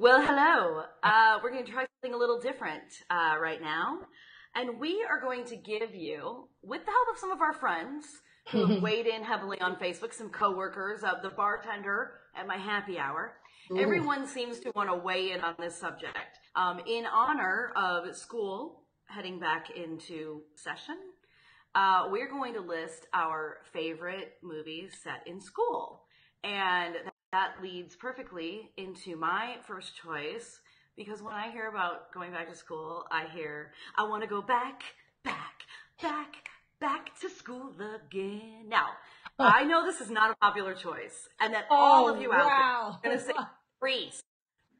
Well, hello. We're going to try something a little different right now. And we are going to give you, with the help of some of our friends who have weighed in heavily on Facebook, some coworkers of the bartender at my happy hour, everyone seems to want to weigh in on this subject. In honor of school heading back into session, we're going to list our favorite movies set in school. And that leads perfectly into my first choice, because when I hear about going back to school, I hear, I want to go back to school again. Now, I know this is not a popular choice, and that all of you out there are going to say Grease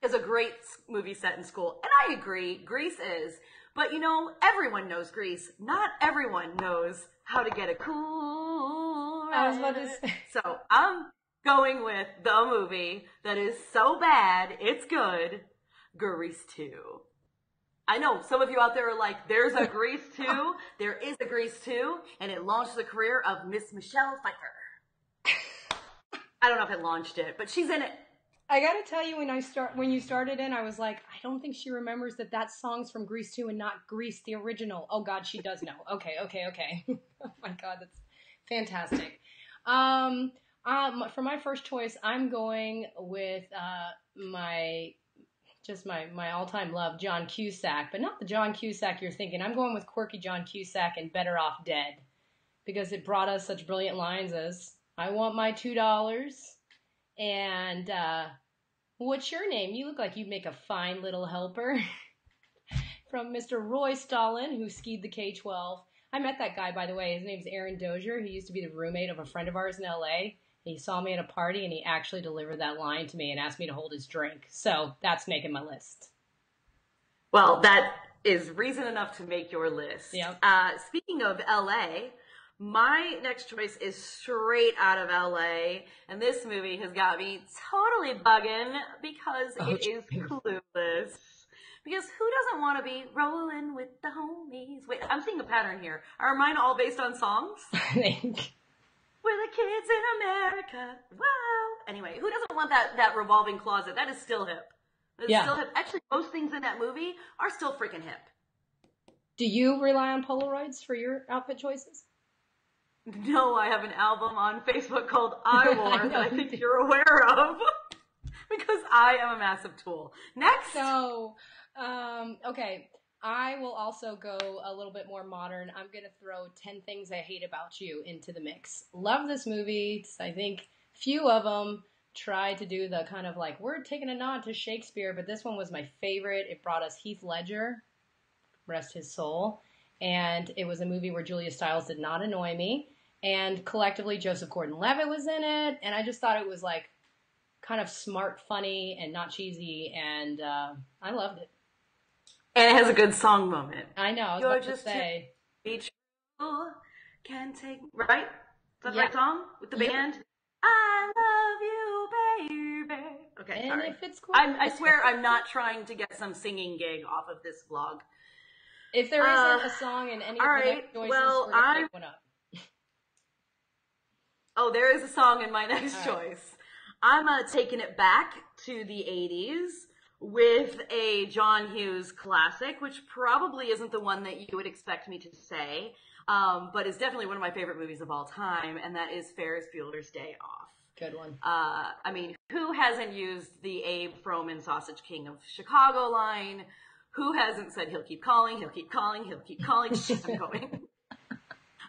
is a great movie set in school. And I agree, Grease is. But you know, everyone knows Grease. Not everyone knows how to get a cool I was about to say. So I'm going with the movie that is so bad, it's good, Grease 2. I know some of you out there are like, there's a Grease 2. There is a Grease 2, and it launched the career of Miss Michelle Pfeiffer. I don't know if it launched it, but she's in it. I gotta tell you, when you started in, I was like, I don't think she remembers that song's from Grease 2 and not Grease the original. Oh God, she does know. Okay. Oh my God, that's fantastic. For my first choice, I'm going with my all-time love, John Cusack, but not the John Cusack you're thinking. I'm going with quirky John Cusack and Better Off Dead, because it brought us such brilliant lines as, I want my $2, and what's your name? You look like you'd make a fine little helper. From Mr. Roy Stalin, who skied the K-12. I met that guy, by the way. His name's Aaron Dozier. He used to be the roommate of a friend of ours in L.A., he saw me at a party, and he actually delivered that line to me and asked me to hold his drink. So that's making my list. Well, that is reason enough to make your list. Yep. Speaking of LA, my next choice is straight out of LA, and this movie has got me totally bugging because it is Clueless. Because who doesn't want to be rolling with the homies? Wait, I'm seeing a pattern here. Are mine all based on songs? I think. We're the kids in America. Wow. Anyway, who doesn't want that revolving closet? That is still hip. Still hip. Actually, most things in that movie are still freaking hip. Do you rely on Polaroids for your outfit choices? No, I have an album on Facebook called I Wore that I think you're aware of. Because I am a massive tool. Next. So, okay. I will also go a little bit more modern. I'm going to throw 10 Things I Hate About You into the mix. Love this movie. I think few of them try to do the kind of like, we're taking a nod to Shakespeare, but this one was my favorite. It brought us Heath Ledger, rest his soul. And it was a movie where Julia Stiles did not annoy me. And collectively, Joseph Gordon-Levitt was in it. And I just thought it was like kind of smart, funny, and not cheesy. And I loved it. And it has a good song moment. I know. I was about to say. Be true, can take, right? Is that the right song? With the band? I love you, baby. Okay, and sorry. If it's cool. I swear I'm not trying to get some singing gig off of this vlog. If there isn't a song in any of the next choices, we're going to make one up. Oh, there is a song in my next choice. I'm taking it back to the 80s. With a John Hughes classic, which probably isn't the one that you would expect me to say, but is definitely one of my favorite movies of all time, and that is Ferris Bueller's Day Off. Good one. I mean, who hasn't used the Abe Froman Sausage King of Chicago line? Who hasn't said, he'll keep calling, he'll keep calling, he'll keep calling, I'm going.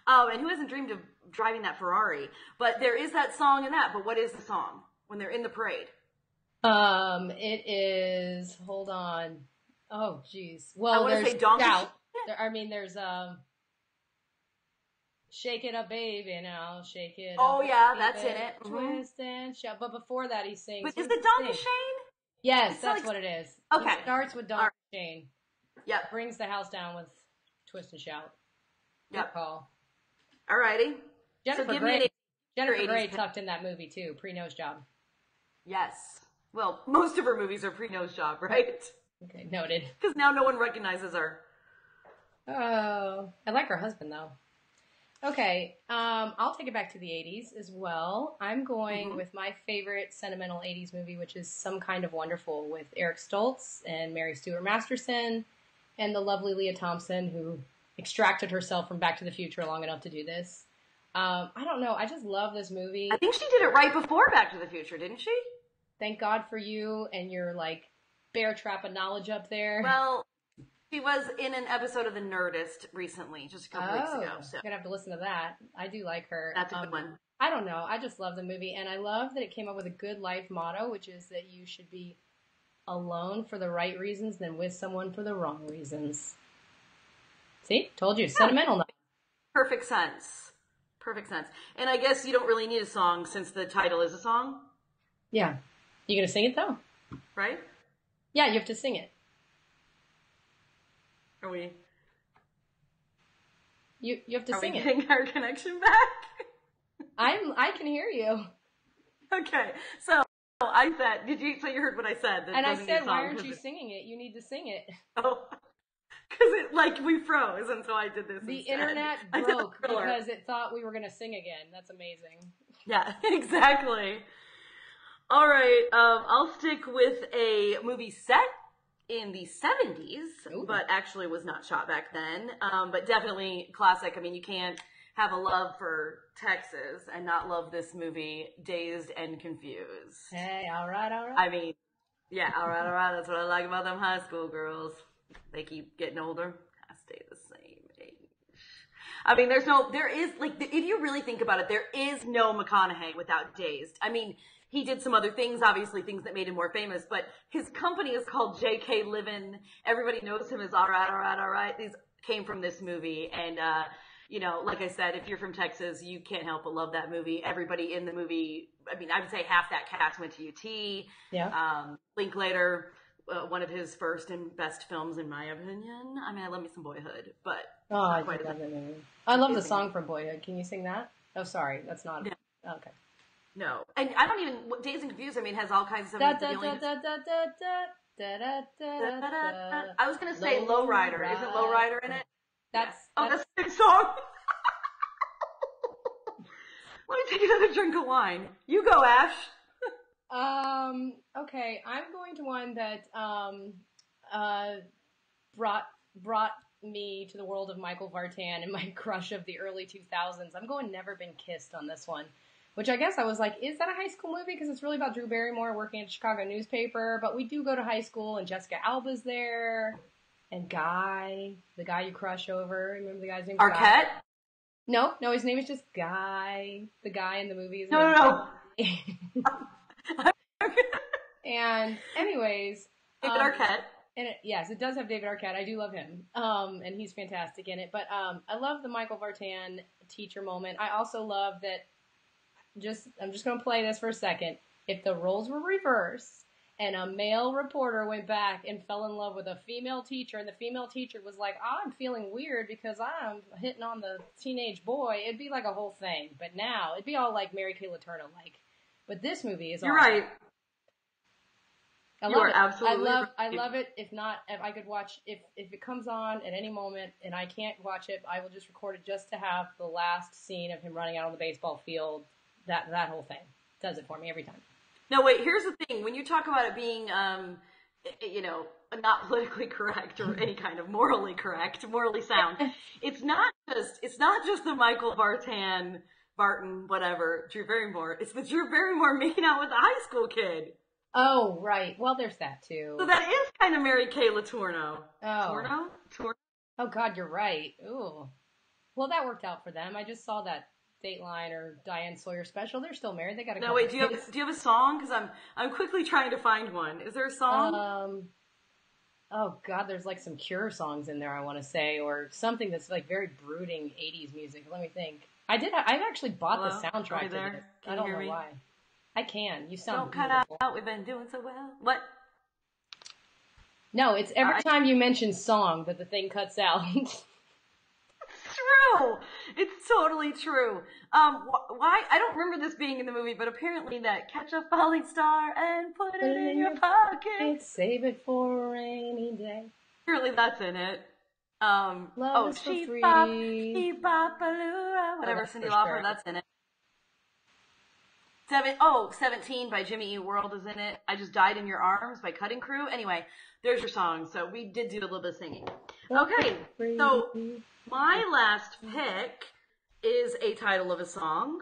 And who hasn't dreamed of driving that Ferrari? But there is that song in that, but what is the song when they're in the parade? It is, hold on. Oh, geez. Well, there's Shout. There's, Shake It Up, Baby, now, shake it up. Oh, yeah, that's in it. Twist and shout. But before that, he sings. But is it Donkey Shane? Yes, that's what it is. Okay. It starts with Donkey Shane. Yep. Brings the house down with Twist and Shout. Yep. Good call. Alrighty. Jennifer Grey tucked in that movie, too. Pre-nose job. Yes. Well, most of her movies are pre-nose job, right? Okay, noted. Because now no one recognizes her. Oh, I like her husband, though. Okay, I'll take it back to the 80s as well. I'm going with my favorite sentimental 80s movie, which is Some Kind of Wonderful with Eric Stoltz and Mary Stuart Masterson and the lovely Leah Thompson, who extracted herself from Back to the Future long enough to do this. I don't know. I just love this movie. I think she did it right before Back to the Future, didn't she? Thank God for you and your, like, bear trap of knowledge up there. Well, she was in an episode of The Nerdist recently, just a couple weeks ago. So I'm going to have to listen to that. I do like her. that's a good one. I don't know. I just love the movie. And I love that it came up with a good life motto, which is that you should be alone for the right reasons than with someone for the wrong reasons. See? Told you. Sentimental night. Perfect sense. Perfect sense. And I guess you don't really need a song since the title is a song. Yeah. You going to sing it, though? Right? Yeah, you have to sing it. Are we? You have to sing it. Are we getting our connection back? I can hear you. Okay, so I said, so you heard what I said? And I said, why aren't you singing it? You need to sing it. Oh, because we froze, and so I did this. The instead. internet broke because it thought we were going to sing again. That's amazing. Yeah, exactly. All right, I'll stick with a movie set in the 70s, Ooh. but actually was not shot back then, but definitely classic. I mean, you can't have a love for Texas and not love this movie, Dazed and Confused. Hey, all right. I mean, yeah, all right, that's what I like about them high school girls. They keep getting older. I stay the same age. I mean, there is, like, if you really think about it, there is no McConaughey without Dazed. I mean, he did some other things, obviously things that made him more famous, but his company is called JK Livin'. Everybody knows him as all right. These came from this movie. And, like I said, if you're from Texas, you can't help but love that movie. Everybody in the movie, I mean, I would say half that cast went to UT. Yeah. Linklater, one of his first and best films, in my opinion. I mean, I love me some Boyhood, but I love that movie. I love the song from Boyhood. Can you sing that? Oh, sorry, that's not. Yeah. Okay. No, and I don't even. Dazed and Confused, I mean, has all kinds of. I was gonna say Lowrider. Isn't Lowrider in it? That's the same song. Let me take another drink of wine. You go, Ash. Okay, I'm going to one that brought me to the world of Michael Vartan and my crush of the early 2000s. I'm going Never Been Kissed on this one, which I guess I was like, is that a high school movie? Because it's really about Drew Barrymore working at a Chicago newspaper, but we do go to high school and Jessica Alba's there and Guy, the guy you crush over. Remember the guy's name? Arquette? No, his name is just Guy. The guy in the movie is No. And anyways, David Arquette. And yes, it does have David Arquette. I do love him. And he's fantastic in it. But I love the Michael Vartan teacher moment. I also love that I'm just going to play this for a second. If the roles were reversed and a male reporter went back and fell in love with a female teacher and the female teacher was like, I'm feeling weird because I'm hitting on the teenage boy, it'd be like a whole thing. But now it'd be all like Mary Kay Letourneau like. But this movie is You're right. I love it. Absolutely I love it. If I could watch, if it comes on at any moment and I can't watch it, I will just record it just to have the last scene of him running out on the baseball field. That whole thing does it for me every time. No, wait, here's the thing. When you talk about it being, not politically correct or any kind of morally correct, morally sound, it's not just the Michael Barton, whatever, Drew Barrymore. It's the Drew Barrymore making out with a high school kid. Oh, right. Well, there's that, too. So that is kind of Mary Kay Letourneau. Oh. Torno? Oh, God, you're right. Ooh. Well, that worked out for them. I just saw that Dateline or Diane Sawyer special. They're still married. They got a couple do you have a song? Because I'm quickly trying to find one. Is there a song? Oh, God, there's like some Cure songs in there, I want to say, or something that's like very brooding 80s music. Let me think. I actually bought the soundtrack to this. I don't know why. I can. You sound beautiful. Don't cut out. We've been doing so well. What? No, it's every time you mention song that the thing cuts out. It's true. It's totally true. Why? I don't remember this being in the movie, but apparently that catch a falling star and put it in your pocket. Save it for a rainy day. Apparently that's in it. Love is for free. She bop, whatever, that's Cyndi for Lauper, sure. that's in it. 17 by Jimmy Eat World is in it. I Just Died in Your Arms by Cutting Crew. Anyway, there's your song. So we did do a little bit of singing. Okay, so my last pick is a title of a song,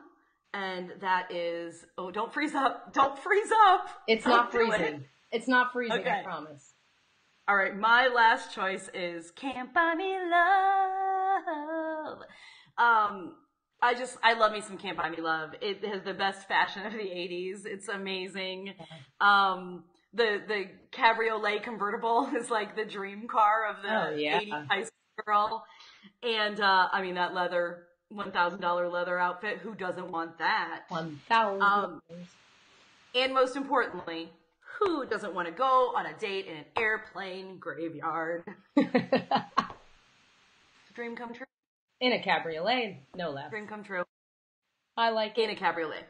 and that is, don't freeze up. Don't freeze up. It's not freezing. It's not freezing, okay. I promise. All right, my last choice is Can't Buy Me Love. I love me some Can't Buy Me Love. It has the best fashion of the 80s. It's amazing. The cabriolet convertible is like the dream car of the 80s high school girl. And, that leather, $1,000 leather outfit, who doesn't want that? $1,000. And most importantly, who doesn't want to go on a date in an airplane graveyard? Dream come true. In a cabriolet, no less. Dream come true. I like it. In a cabriolet.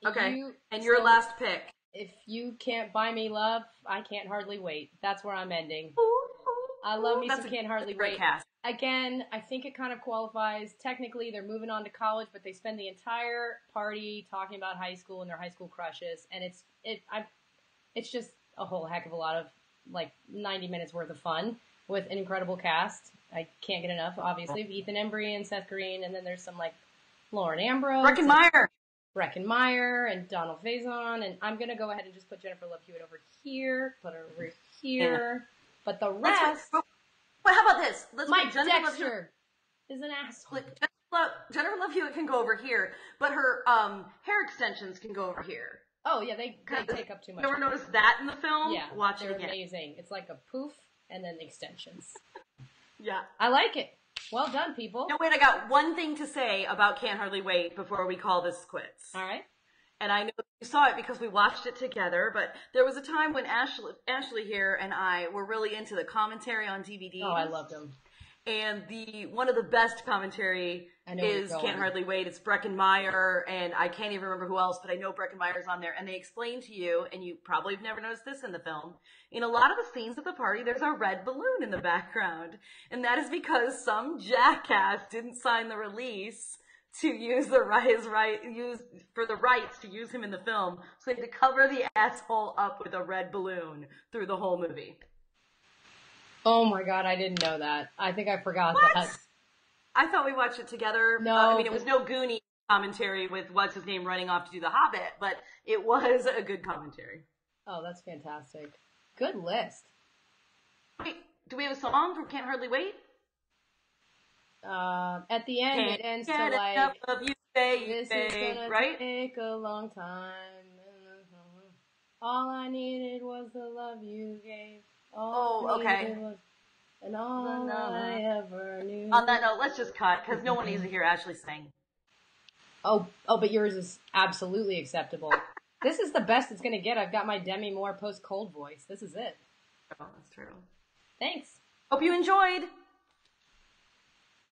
Okay. And your last pick. If you can't buy me love, I can't hardly wait. That's where I'm ending. I love me some Can't Hardly Wait. Cast. Again, I think it kind of qualifies. Technically, they're moving on to college, but they spend the entire party talking about high school and their high school crushes, and it's just a whole heck of a lot of 90 minutes worth of fun with an incredible cast. I can't get enough, obviously, of Ethan Embry and Seth Green, and then there's some Lauren Ambrose, Breckin Meyer, and Donald Faison, and I'm gonna go ahead and just put Jennifer Love Hewitt over here, put her over here, but the rest. Well, how about this? Mike Dexter is an asshole. Jennifer Love Hewitt can go over here, but her hair extensions can go over here. Oh yeah, they take up too much. You ever noticed that in the film? Yeah, watch they're it again. Amazing. It's like a poof and then extensions. Yeah, I like it. Well done, people. No, wait, I got one thing to say about Can't Hardly Wait before we call this quits. All right. And I know you saw it because we watched it together, but there was a time when Ashley here and I were really into the commentary on DVDs. Oh, I loved them. And one of the best commentary is Can't Hardly Wait. It's Breckin Meyer, and I can't even remember who else, but I know Breckin Meyer's on there. And they explain to you, and you probably have never noticed this in the film, in a lot of the scenes at the party, there's a red balloon in the background. And that is because some jackass didn't sign the release to use for the rights to use him in the film. So they had to cover the asshole up with a red balloon through the whole movie. Oh my God, I didn't know that. I think I forgot that. I thought we watched it together. No. It was no Goonie commentary with what's his name running off to do The Hobbit, but it was a good commentary. Oh, that's fantastic. Good list. Wait, do we have a song from Can't Hardly Wait? At the end, it ends to of you, this is gonna take a long time. All I needed was the love you gave. Okay. And all I ever knew. On that note, let's just cut, because no one needs to hear Ashley sing. Oh, but yours is absolutely acceptable. This is the best it's going to get. I've got my Demi Moore post-cold voice. This is it. Oh, that's true. Thanks. Hope you enjoyed.